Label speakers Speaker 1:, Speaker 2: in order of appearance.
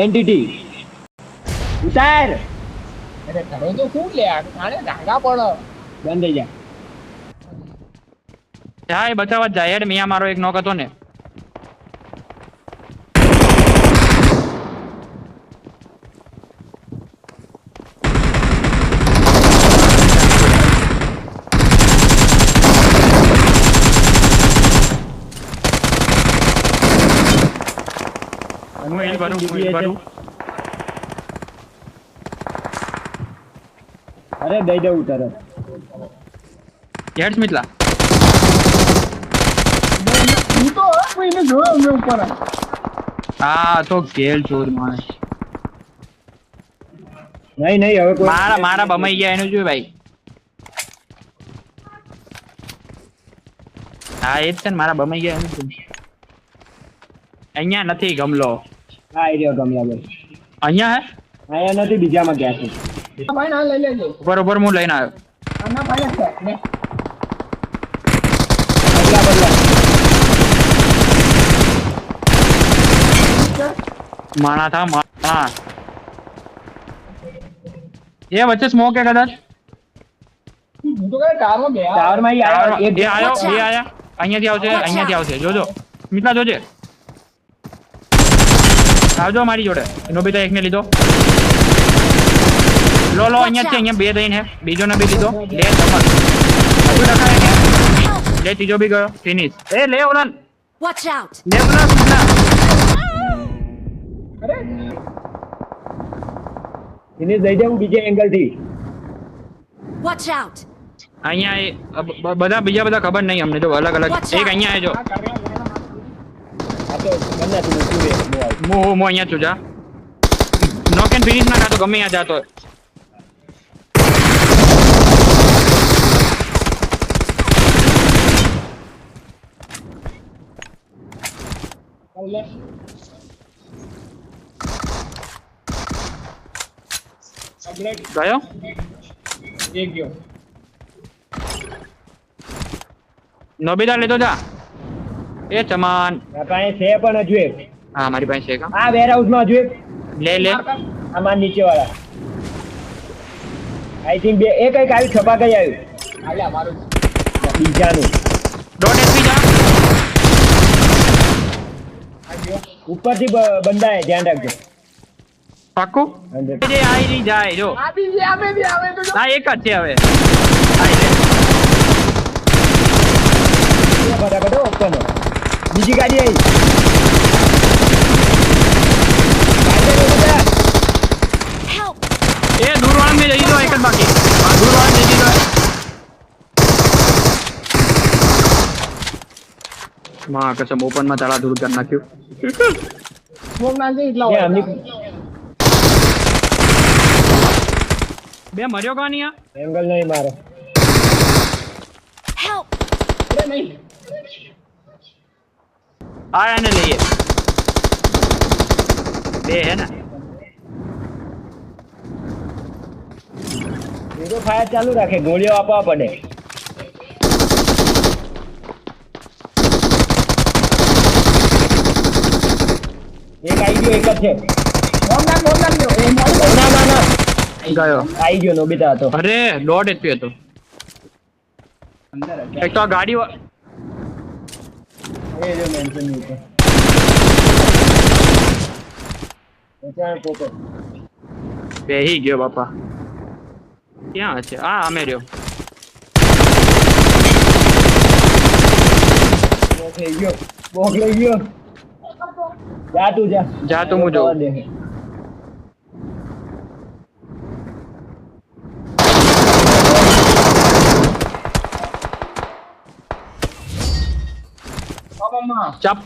Speaker 1: Entity ઉતાર.
Speaker 2: અરે ઘરે તો શું લે આને ધાગા પણ
Speaker 1: બંધ થઈ જા.
Speaker 3: જાય બચાવવા જાય હેડ મિયા મારો એક નોક હતો ને. હું હિલ ભરું.
Speaker 1: અરે દઈ દઉં તરત.
Speaker 3: હેડ સ્મિતલા
Speaker 2: તું તો કોઈને જોયો મેં ઉપર
Speaker 3: હા તો ગેલ ચોર માણસ.
Speaker 1: નહીં હવે કોઈ
Speaker 3: મારા બમાઈ ગયા એનું જોયું ભાઈ. હા એ જ છે ને મારા બમાઈ ગયા એનું જોયું. અહીંયા નથી ગમલો.
Speaker 1: હા એ રહ્યો ગમલાભાઈ.
Speaker 3: અહીંયા હે
Speaker 1: અહીંયા નથી બીજામાં ગયા છે.
Speaker 2: ભાઈ ના લઈ લેજો
Speaker 3: ઉપર હું લઈને આવ્યો.
Speaker 2: આના ભાઈ છે ને
Speaker 1: બદલા
Speaker 3: માણા થા માણા એ વચ્ચે સ્મોક હે કદાચ.
Speaker 2: હું તો કહે ટાવરમાં બે
Speaker 1: ટાવરમાં ઈ આવ્યો.
Speaker 3: એ આયો બે આયા. અહીંયાથી આવશે જોજો મિત્રા જોજે. આવજો મારી જોડે. નોબિતા એકને લીધો. લો અહીંયા છે અહીંયા બે દઈને હે. બીજો ને બી લીધો. લે તમાર હજુ રખાય કે લે ત્રીજો બી ગયો. ફિનિશ. એ લે ઓલન
Speaker 4: Watch out!
Speaker 3: લે ઓલન મિત્રા.
Speaker 2: અરે
Speaker 1: એને દઈ દઉં બીજે એંગલ થી.
Speaker 4: Watch out!
Speaker 3: અહીંયા બધા બીજા બધા ખબર નહીં અમને જો અલગ અલગ. એક અહીંયા આજો.
Speaker 1: આ તો બંને તું શું રે
Speaker 3: હું અહીંયા છું જા. નોક એન્ડ ફિનિશ ના તો ગમે ત્યાં જાતો. ગયો
Speaker 2: એક ગયો
Speaker 3: નોબિતા લેતો જા. એ ચમાન
Speaker 1: આ પાસે છે પણ હજુ એક.
Speaker 3: હા મારી પાસે છે કા.
Speaker 1: આ વેર હાઉસમાં હજુ એક.
Speaker 3: લે
Speaker 1: આ માર નીચે વાળા આઈ થિંક બે એક એક આવી છપા ગઈ આવ્યું.
Speaker 2: હાલે મારું
Speaker 1: બીજાનું
Speaker 3: ડોટ એસપી જા.
Speaker 1: ઉપરથી બંધાય ધ્યાન રાખજો.
Speaker 3: પાક્કું જે આઈ ની જાય જો.
Speaker 2: આપી દે આવે તો
Speaker 3: હા એક જ છે હવે. આઈ લે
Speaker 1: ફટાફટ ઓપન. બીજી ગાડી આવી.
Speaker 4: Help!
Speaker 3: એ દૂરવાળા મેં જઈ દો એક જ બાકી. હા દૂરવાળા જઈ દીધો. માં કસમ ઓપન માં તાળા દૂર કરી નાખ્યું.
Speaker 2: ફોન ના દે એટલા
Speaker 1: એ
Speaker 2: હોય
Speaker 1: આમની
Speaker 3: બે મર્યો કાની આ.
Speaker 1: એંગલ નહીં મારો.
Speaker 4: Help!
Speaker 2: અરે નહીં
Speaker 3: આ એને લઈએ. બે હે ને
Speaker 1: એ તો ફાયર ચાલુ રાખે ગોળીઓ આપવા પડે. એક આવી ગયો એક જ છે.
Speaker 2: ફોન ના ગયો એ મોડું
Speaker 1: ના ના ના
Speaker 3: ગયો.
Speaker 1: આવી ગયો નોબિતા હતો.
Speaker 3: અરે દોઢ એચપી હતો. એક તો આ ગાડી
Speaker 1: એ જો મેન્શન ની ઉપર. ત્યાં પોતે
Speaker 3: બેહી ગયો બાપા. ક્યાં છે આ અમે રહ્યો.
Speaker 1: થઈ ગયો બોક લઈ ગયો. જા તું જા.
Speaker 3: જા તું હું જોઉં.
Speaker 2: બાબા
Speaker 3: ચાપ